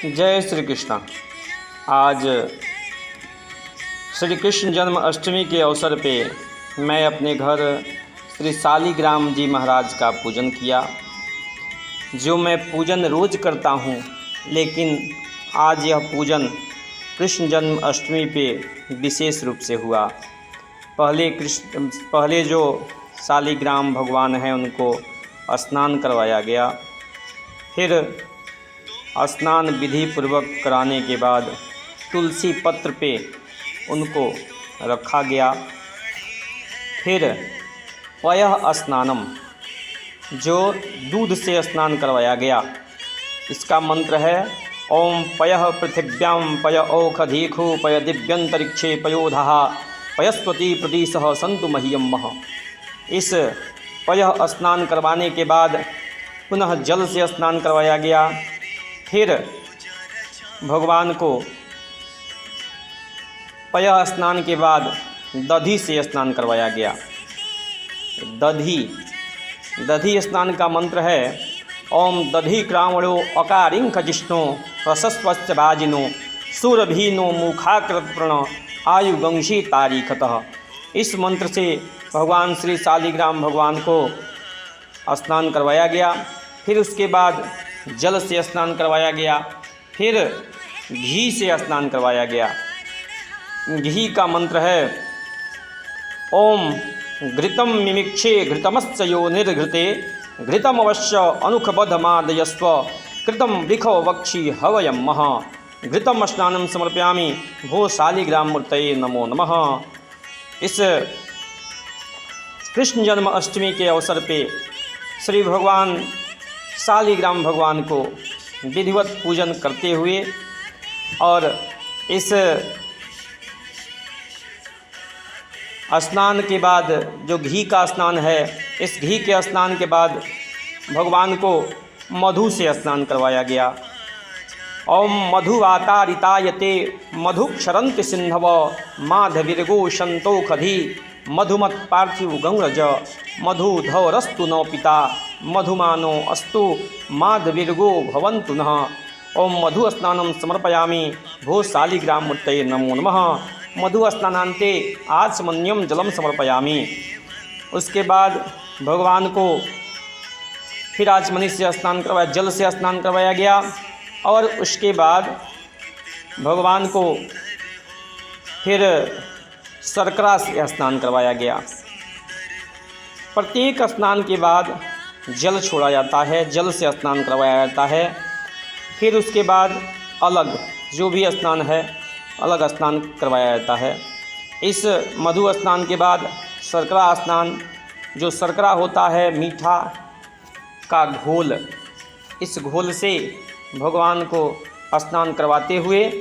जय श्री कृष्ण। आज श्री कृष्ण जन्माष्टमी के अवसर पे मैं अपने घर श्री शालिग्राम जी महाराज का पूजन किया। जो मैं पूजन रोज़ करता हूँ, लेकिन आज यह पूजन कृष्ण जन्माष्टमी पे विशेष रूप से हुआ। पहले जो शालिग्राम भगवान हैं उनको स्नान करवाया गया। फिर स्नान विधि पूर्वक कराने के बाद तुलसी पत्र पे उनको रखा गया। फिर पयः स्नानम, जो दूध से स्नान करवाया गया। इसका मंत्र है ओम पयः पृथिव्यां पय औखधीखु पय दिव्यंतरिक्षे पयोधः पयस्पति प्रदिशः सन्तु मह्यम मह। इस पयः स्नान करवाने के बाद पुनः जल से स्नान करवाया गया। फिर भगवान को पयः स्नान के बाद दधी से स्नान करवाया गया। दधी स्नान का मंत्र है ओम दधी क्रामणो अकारिंख जिष्णु रसस्वच्छ बाजिनो सुरभीनो मुखाकृतप्रण आयुगंशी तारीखतः। इस मंत्र से भगवान श्री शालिग्राम भगवान को स्नान करवाया गया। फिर उसके बाद जल से स्नान करवाया गया। फिर घी से स्नान करवाया गया। घी का मंत्र है ओम घृतम मिमिक्षे घृतमस्य यो निर्घृते घृतम अवश्य अनुखबधमादयस्व कृतम वृखो वक्षि हवयम मह। घृतम स्नानम समर्पयामि भो शालिग्राम मूर्तये नमो नमः। इस कृष्ण जन्माष्टमी के अवसर पे श्री भगवान शालिग्राम भगवान को विधिवत पूजन करते हुए और इस स्नान के बाद जो घी का स्नान है, इस घी के स्नान के बाद भगवान को मधु से स्नान करवाया गया। ओम मधुवातारितायते मधुक्षरन्ति सिंधव माधविर्गो संतोखधि मधुमत् पार्थिव गंग्रज मधुधौरस्तु न पिता मधुमानो अस्तु माधविर्गो भवन्तु नः। ओम मधु स्नानं समर्पयामि भो शालिग्राम मूर्तये नमो नमः। मधु स्नानान्ते आचमन्यम जलम समर्पयामि। उसके बाद भगवान को फिर आचमनी से स्नान करवाया, जल से स्नान करवाया गया। और उसके बाद भगवान को फिर शर्करा से स्नान करवाया गया। प्रत्येक स्नान के बाद जल छोड़ा जाता है, जल से स्नान करवाया जाता है। फिर उसके बाद अलग जो भी स्नान है, अलग स्नान करवाया जाता है। इस मधु स्नान के बाद शर्करा स्नान, जो शर्करा होता है मीठा का घोल, इस घोल से भगवान को स्नान करवाते हुए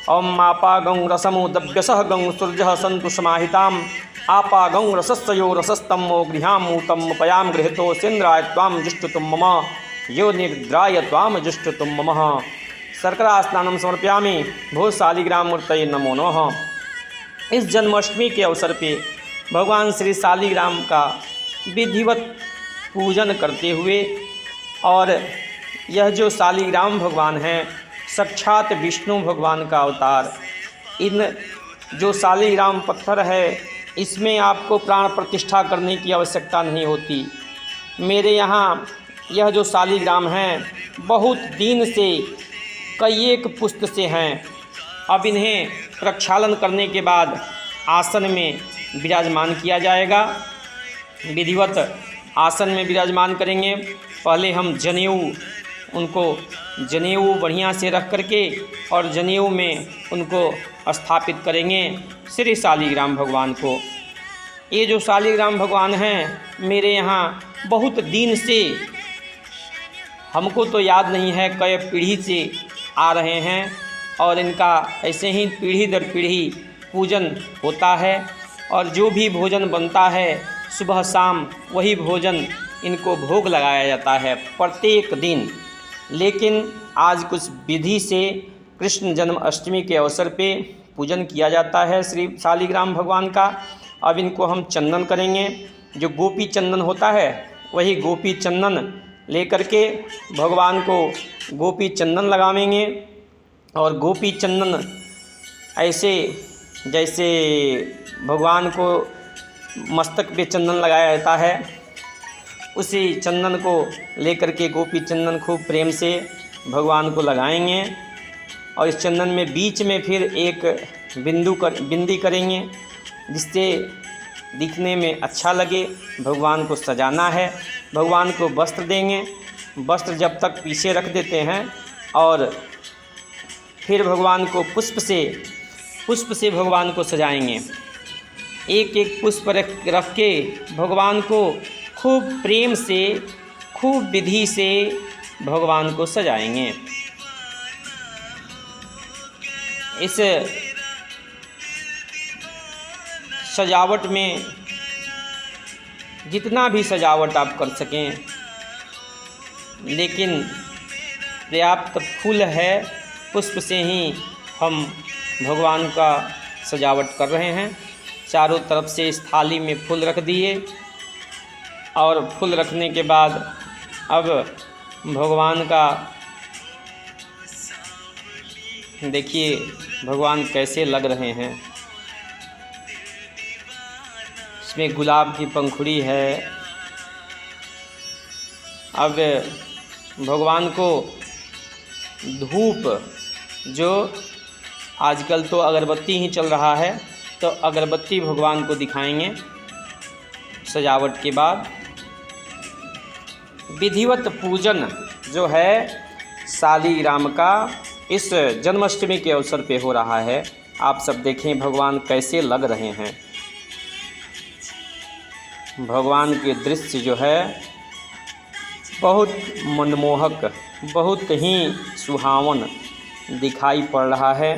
ओम आपा गंग रसमो दभ्यसः गंग सूर्यः सन्तु समाहिताम् आपा गंग रसस्यो रसस्तमो गृहामूतम पयाम गृहीतो सेन्द्राय त्वां जुष्टुतुं मम यो निद्राय त्वां जुष्टुतुं मम। शर्करा स्नानं समर्पयामि भो शालिग्राम मूर्तये नमो नमः। इस जन्माष्टमी के अवसर पे भगवान श्री शालिग्राम का विधिवत पूजन करते हुए, और यह जो शालिग्राम भगवान हैं साक्षात विष्णु भगवान का अवतार। इन जो शालिग्राम पत्थर है, इसमें आपको प्राण प्रतिष्ठा करने की आवश्यकता नहीं होती। मेरे यहाँ यह जो शालिग्राम हैं बहुत दिन से कई एक पुष्ट से हैं। अब इन्हें प्रक्षालन करने के बाद आसन में विराजमान किया जाएगा। विधिवत आसन में विराजमान करेंगे। पहले हम जनेऊ, उनको जनेऊ बढ़िया से रख करके और जनेऊ में उनको स्थापित करेंगे श्री शालिग्राम भगवान को। ये जो शालिग्राम भगवान हैं मेरे यहाँ बहुत दिन से, हमको तो याद नहीं है कई पीढ़ी से आ रहे हैं, और इनका ऐसे ही पीढ़ी दर पीढ़ी पूजन होता है। और जो भी भोजन बनता है सुबह शाम वही भोजन इनको भोग लगाया जाता है प्रत्येक दिन। लेकिन आज कुछ विधि से कृष्ण जन्माष्टमी के अवसर पे पूजन किया जाता है श्री शालिग्राम भगवान का। अब इनको हम चंदन करेंगे। जो गोपी चंदन होता है वही गोपी चंदन लेकर के भगवान को गोपी चंदन लगावेंगे। और गोपी चंदन ऐसे जैसे भगवान को मस्तक पे चंदन लगाया जाता है, उसी चंदन को लेकर के गोपी चंदन खूब प्रेम से भगवान को लगाएंगे और इस चंदन में बीच में फिर एक बिंदी करेंगे जिससे दिखने में अच्छा लगे। भगवान को सजाना है, भगवान को वस्त्र देंगे। वस्त्र जब तक पीछे रख देते हैं और फिर भगवान को पुष्प से भगवान को सजाएंगे। एक एक पुष्प रख के भगवान को खूब प्रेम से, खूब विधि से भगवान को सजाएंगे। इस सजावट में जितना भी सजावट आप कर सकें, लेकिन पर्याप्त फूल है, पुष्प से ही हम भगवान का सजावट कर रहे हैं। चारों तरफ से इस थाली में फूल रख दिए और फूल रखने के बाद अब भगवान का देखिए भगवान कैसे लग रहे हैं। इसमें गुलाब की पंखुड़ी है। अब भगवान को धूप, जो आजकल तो अगरबत्ती ही चल रहा है, तो अगरबत्ती भगवान को दिखाएंगे सजावट के बाद। विधिवत पूजन जो है शालिग्राम का इस जन्माष्टमी के अवसर पे हो रहा है। आप सब देखें भगवान कैसे लग रहे हैं। भगवान के दृश्य जो है बहुत मनमोहक, बहुत ही सुहावन दिखाई पड़ रहा है।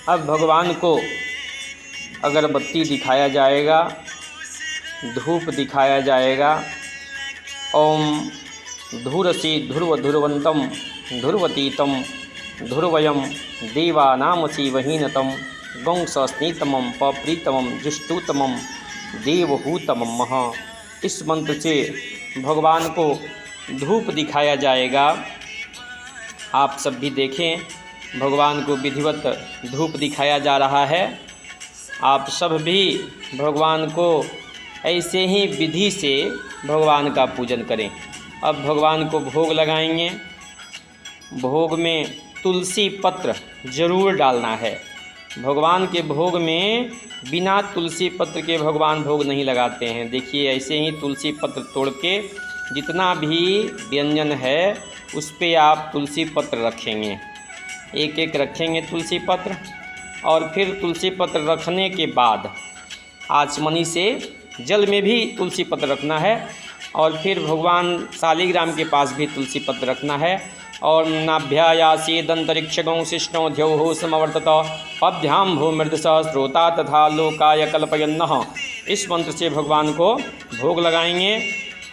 अब भगवान को अगरबत्ती दिखाया जाएगा, धूप दिखाया जाएगा। ओम धूरसी ध्रुव ध्रुवंतम ध्रुवतीतम ध्रुवयम देवानामसी वहीनतम गौंसस्नीतमं पप्रीतमं जुष्टूतमं देवहूतमं महा। इस मंत्र से भगवान को धूप दिखाया जाएगा। आप सब भी देखें, भगवान को विधिवत धूप दिखाया जा रहा है। आप सब भी भगवान को ऐसे ही विधि से भगवान का पूजन करें। अब भगवान को भोग लगाएंगे। भोग में तुलसी पत्र ज़रूर डालना है। भगवान के भोग में बिना तुलसी पत्र के भगवान भोग नहीं लगाते हैं। देखिए ऐसे ही तुलसी पत्र तोड़ के जितना भी व्यंजन है उस पे आप तुलसी पत्र रखेंगे, एक एक रखेंगे तुलसी पत्र। और फिर तुलसी पत्र रखने के बाद आचमनी से जल में भी तुलसी पत्र रखना है और फिर भगवान शालिग्राम के पास भी तुलसी पत्र रखना है। और नाभ्यायासेदंतरिक्षगौ शिष्णो द्यौः समवर्तत पद्भ्याम भूमृदसहस्रोता तथा लोकाय कल्पयन्नः। इस मंत्र से भगवान को भोग लगाएंगे।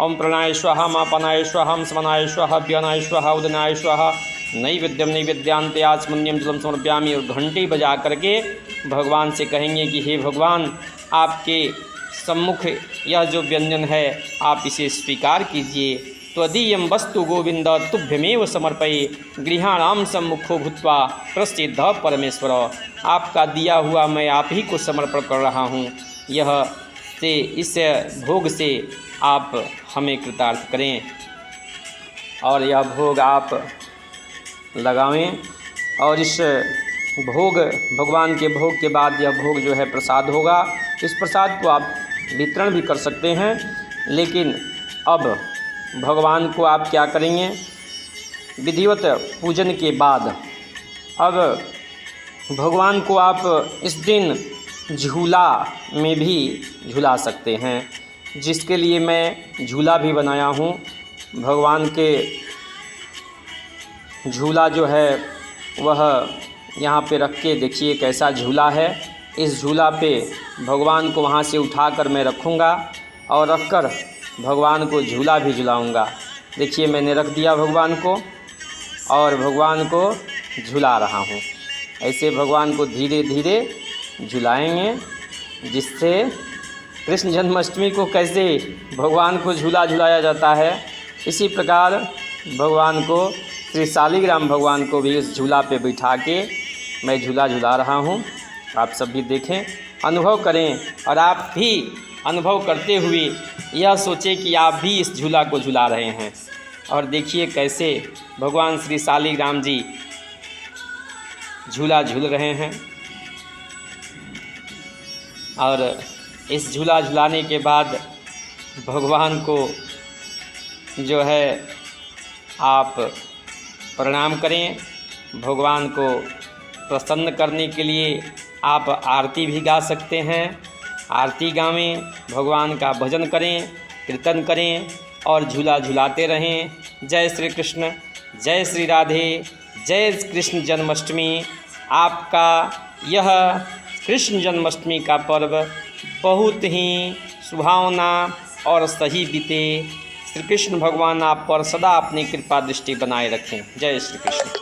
ओम प्रणाय स्वाहा मापनाय स्वाहा समनाय स्वाहा व्यनाय स्वाहा उदनाय स्वाहा नैवेद्यम नैवेद्यांते आचमन्यम जलम समर्पयामि। और घंटी बजा करके भगवान से कहेंगे कि हे भगवान, आपके सम्मुख यह जो व्यंजन है आप इसे स्वीकार कीजिए। त्वदीयं वस्तु गोविंद तुभ्यमेव समर्पये गृहाणाम सम्मुखो भूत्वा प्रसिद्ध परमेश्वर। आपका दिया हुआ मैं आप ही को समर्पण कर रहा हूँ। यह से इस भोग से आप हमें कृतार्थ करें और यह भोग आप लगावें। और इस भोग भगवान के भोग के बाद यह भोग जो है प्रसाद होगा। इस प्रसाद को आप वितरण भी कर सकते हैं, लेकिन अब भगवान को आप क्या करेंगे, विधिवत पूजन के बाद अब भगवान को आप इस दिन झूला में भी झूला सकते हैं, जिसके लिए मैं झूला भी बनाया हूँ। भगवान के झूला जो है वह यहाँ पे रख के देखिए कैसा झूला है। इस झूला पे भगवान को वहाँ से उठाकर मैं रखूँगा और रखकर भगवान को झूला भी झुलाऊँगा। देखिए मैंने रख दिया भगवान को और भगवान को झुला रहा हूँ। ऐसे भगवान को धीरे धीरे झुलाएंगे, जिससे कृष्ण जन्माष्टमी को कैसे भगवान को झूला झुलाया जाता है, इसी प्रकार भगवान को श्री शालिग्राम भगवान को भी उस झूला पे बिठा के मैं झूला झूला रहा हूँ। आप सब भी देखें, अनुभव करें और आप भी अनुभव करते हुए यह सोचें कि आप भी इस झूला को झूला रहे हैं। और देखिए कैसे भगवान श्री शालिग्राम जी झूला झूल रहे हैं। और इस झूला झूलाने के बाद भगवान को जो है आप प्रणाम करें। भगवान को प्रसन्न करने के लिए आप आरती भी गा सकते हैं। आरती गावें, भगवान का भजन करें, कीर्तन करें और झूला झूलाते रहें। जय श्री कृष्ण, जय श्री राधे, जय कृष्ण जन्माष्टमी। आपका यह कृष्ण जन्माष्टमी का पर्व बहुत ही सुहावना और सही बीते। श्री कृष्ण भगवान आप पर सदा अपनी कृपा दृष्टि बनाए रखें। जय श्री कृष्ण।